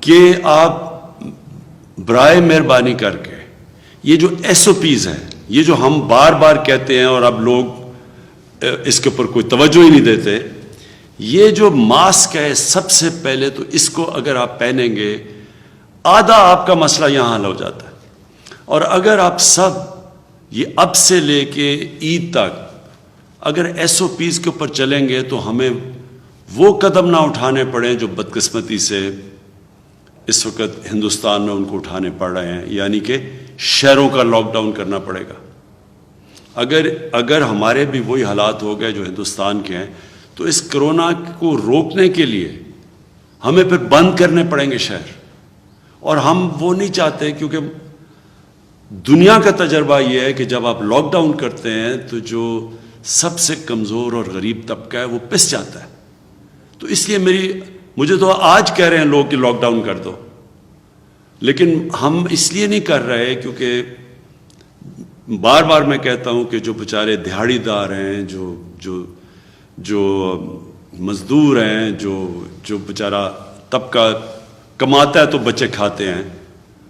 کہ آپ برائے مہربانی کر کے یہ جو ایس او پیز ہیں، یہ جو ہم بار بار کہتے ہیں اور اب لوگ اس کے اوپر کوئی توجہ ہی نہیں دیتے، یہ جو ماسک ہے سب سے پہلے تو اس کو اگر آپ پہنیں گے آدھا آپ کا مسئلہ یہاں حل ہو جاتا ہے. اور اگر آپ سب یہ اب سے لے کے عید تک اگر ایس او پیز کے اوپر چلیں گے تو ہمیں وہ قدم نہ اٹھانے پڑیں جو بدقسمتی سے اس وقت ہندوستان میں ان کو اٹھانے پڑ رہے ہیں، یعنی کہ شہروں کا لاک ڈاؤن کرنا پڑے گا. اگر ہمارے بھی وہی حالات ہو گئے جو ہندوستان کے ہیں تو اس کرونا کو روکنے کے لیے ہمیں پھر بند کرنے پڑیں گے شہر، اور ہم وہ نہیں چاہتے، کیونکہ دنیا کا تجربہ یہ ہے کہ جب آپ لاک ڈاؤن کرتے ہیں تو جو سب سے کمزور اور غریب طبقہ ہے وہ پس جاتا ہے. تو اس لیے مجھے تو آج کہہ رہے ہیں لوگ کہ لاک ڈاؤن کر دو، لیکن ہم اس لیے نہیں کر رہے کیونکہ بار بار میں کہتا ہوں کہ جو بیچارے دہاڑی دار ہیں، جو مزدور ہیں، جو بیچارہ طبقہ کماتا ہے تو بچے کھاتے ہیں،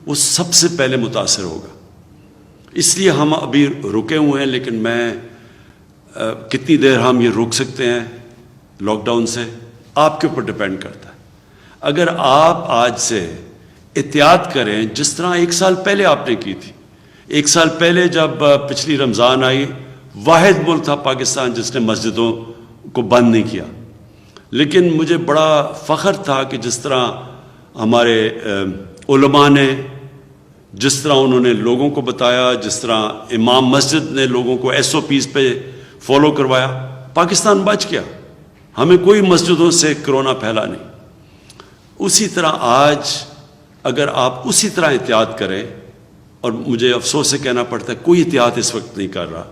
وہ سب سے پہلے متاثر ہوگا. اس لیے ہم ابھی رکے ہوئے ہیں، لیکن میں کتنی دیر ہم یہ روک سکتے ہیں لاک ڈاؤن سے آپ کے اوپر ڈپینڈ کرتا ہے. اگر آپ آج سے احتیاط کریں جس طرح 1 سال پہلے آپ نے کی تھی. 1 سال پہلے جب پچھلی رمضان آئی، واحد ملک تھا پاکستان جس نے مسجدوں کو بند نہیں کیا. لیکن مجھے بڑا فخر تھا کہ جس طرح ہمارے علماء نے، جس طرح انہوں نے لوگوں کو بتایا، جس طرح امام مسجد نے لوگوں کو ایس او پیز پہ فالو کروایا، پاکستان بچ گیا. ہمیں کوئی مسجدوں سے کرونا پھیلا نہیں. اسی طرح آج اگر آپ اسی طرح احتیاط کریں، اور مجھے افسوس سے کہنا پڑتا ہے کوئی احتیاط اس وقت نہیں کر رہا،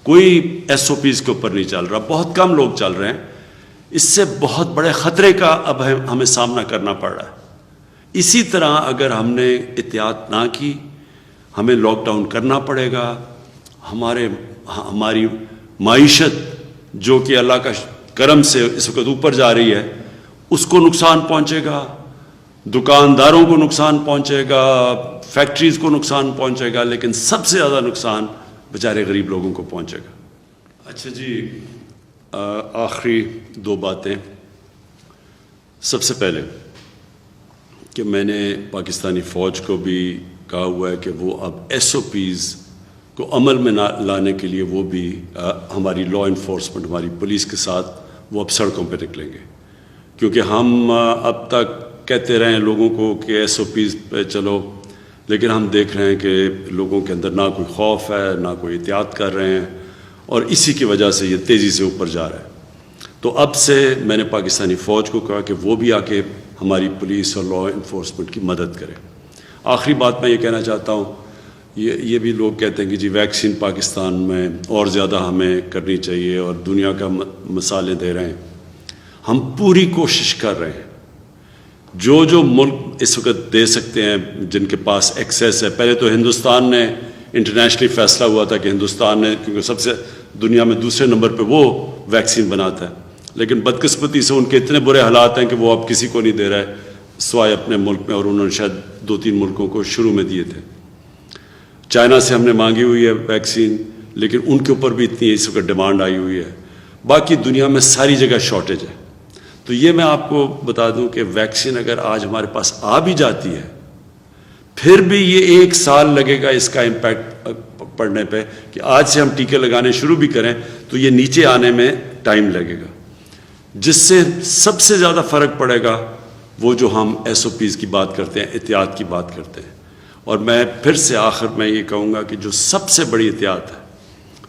کوئی ایس او پیز کے اوپر نہیں چل رہا، بہت کم لوگ چل رہے ہیں. اس سے بہت بڑے خطرے کا اب ہمیں سامنا کرنا پڑ رہا ہے. اسی طرح اگر ہم نے احتیاط نہ کی ہمیں لاک ڈاؤن کرنا پڑے گا. ہماری معیشت جو کہ اللہ کا کرم سے اس وقت اوپر جا رہی ہے، اس کو نقصان پہنچے گا، دکانداروں کو نقصان پہنچے گا، فیکٹریز کو نقصان پہنچے گا، لیکن سب سے زیادہ نقصان بیچارے غریب لوگوں کو پہنچے گا. اچھا جی، آخری 2 باتیں. سب سے پہلے کہ میں نے پاکستانی فوج کو بھی کہا ہوا ہے کہ وہ اب ایس او پیز کو عمل میں لانے کے لیے وہ بھی ہماری لا انفورسمنٹ، ہماری پولیس کے ساتھ وہ اب سڑکوں پہ نکلیں گے. کیونکہ ہم اب تک کہتے رہے ہیں لوگوں کو کہ ایس او پیز پہ چلو، لیکن ہم دیکھ رہے ہیں کہ لوگوں کے اندر نہ کوئی خوف ہے، نہ کوئی احتیاط کر رہے ہیں، اور اسی کی وجہ سے یہ تیزی سے اوپر جا رہا ہے. تو اب سے میں نے پاکستانی فوج کو کہا کہ وہ بھی آ کے ہماری پولیس اور لا انفورسمنٹ کی مدد کرے. آخری بات میں یہ کہنا چاہتا ہوں، یہ بھی لوگ کہتے ہیں کہ جی ویکسین پاکستان میں اور زیادہ ہمیں کرنی چاہیے اور دنیا کا مثالیں دے رہے ہیں. ہم پوری کوشش کر رہے ہیں. جو ملک اس وقت دے سکتے ہیں، جن کے پاس ایکسیس ہے. پہلے تو ہندوستان نے انٹرنیشنلی فیصلہ ہوا تھا کہ ہندوستان نے، کیونکہ سب سے دنیا میں دوسرے نمبر پہ وہ ویکسین بناتا ہے، لیکن بدقسمتی سے ان کے اتنے برے حالات ہیں کہ وہ اب کسی کو نہیں دے رہے سوائے اپنے ملک میں، اور انہوں نے شاید 2-3 ملکوں کو شروع میں دیے تھے. چائنا سے ہم نے مانگی ہوئی ہے ویکسین، لیکن ان کے اوپر بھی اتنی اس وقت ڈیمانڈ آئی ہوئی ہے. باقی دنیا میں ساری جگہ شارٹیج ہے. تو یہ میں آپ کو بتا دوں کہ ویکسین اگر آج ہمارے پاس آ بھی جاتی ہے، پھر بھی یہ 1 سال لگے گا اس کا امپیکٹ پڑنے پہ، کہ آج سے ہم ٹیکے لگانے شروع بھی کریں تو یہ نیچے آنے میں ٹائم لگے گا. جس سے سب سے زیادہ فرق پڑے گا وہ جو ہم ایس او پیز کی بات کرتے ہیں، احتیاط کی بات کرتے ہیں. اور میں پھر سے آخر میں یہ کہوں گا کہ جو سب سے بڑی احتیاط ہے،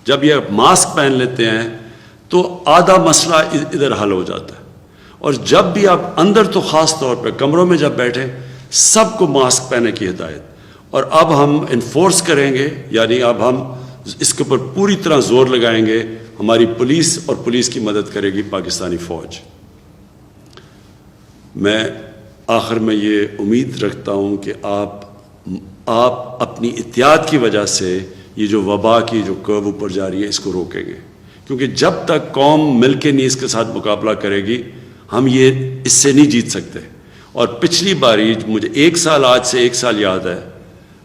جب یہ ماسک پہن لیتے ہیں تو آدھا مسئلہ ادھر حل ہو جاتا ہے. اور جب بھی آپ اندر، تو خاص طور پہ کمروں میں جب بیٹھیں، سب کو ماسک پہننے کی ہدایت. اور اب ہم انفورس کریں گے، یعنی اب ہم اس کے اوپر پوری طرح زور لگائیں گے. ہماری پولیس اور پولیس کی مدد کرے گی پاکستانی فوج. میں آخر میں یہ امید رکھتا ہوں کہ آپ اپنی احتیاط کی وجہ سے یہ جو وبا کی جو کرو اوپر جا رہی ہے اس کو روکیں گے. کیونکہ جب تک قوم مل کے نہیں اس کے ساتھ مقابلہ کرے گی، ہم یہ اس سے نہیں جیت سکتے. اور پچھلی باری مجھے آج سے ایک سال یاد ہے،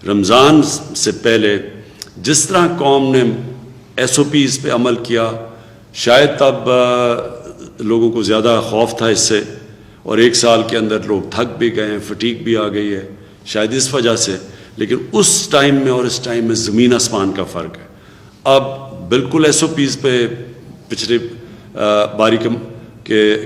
رمضان سے پہلے جس طرح قوم نے ایس او پیز پہ عمل کیا، شاید تب لوگوں کو زیادہ خوف تھا اس سے، اور ایک سال کے اندر لوگ تھک بھی گئے ہیں، فٹیگ بھی آ گئی ہے شاید اس وجہ سے، لیکن اس ٹائم میں اور اس ٹائم میں زمین آسمان کا فرق ہے۔ اب بالکل ایس او پیز پہ پچھلے باری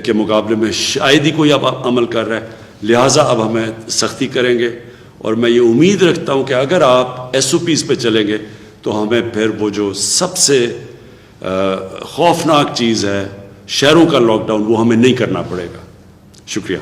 کے مقابلے میں شاید ہی کوئی اب عمل کر رہا ہے، لہٰذا اب ہمیں سختی کریں گے، اور میں یہ امید رکھتا ہوں کہ اگر آپ ایس او پیز پہ چلیں گے تو ہمیں پھر وہ جو سب سے خوفناک چیز ہے شہروں کا لاک ڈاؤن، وہ ہمیں نہیں کرنا پڑے گا۔ شکریہ۔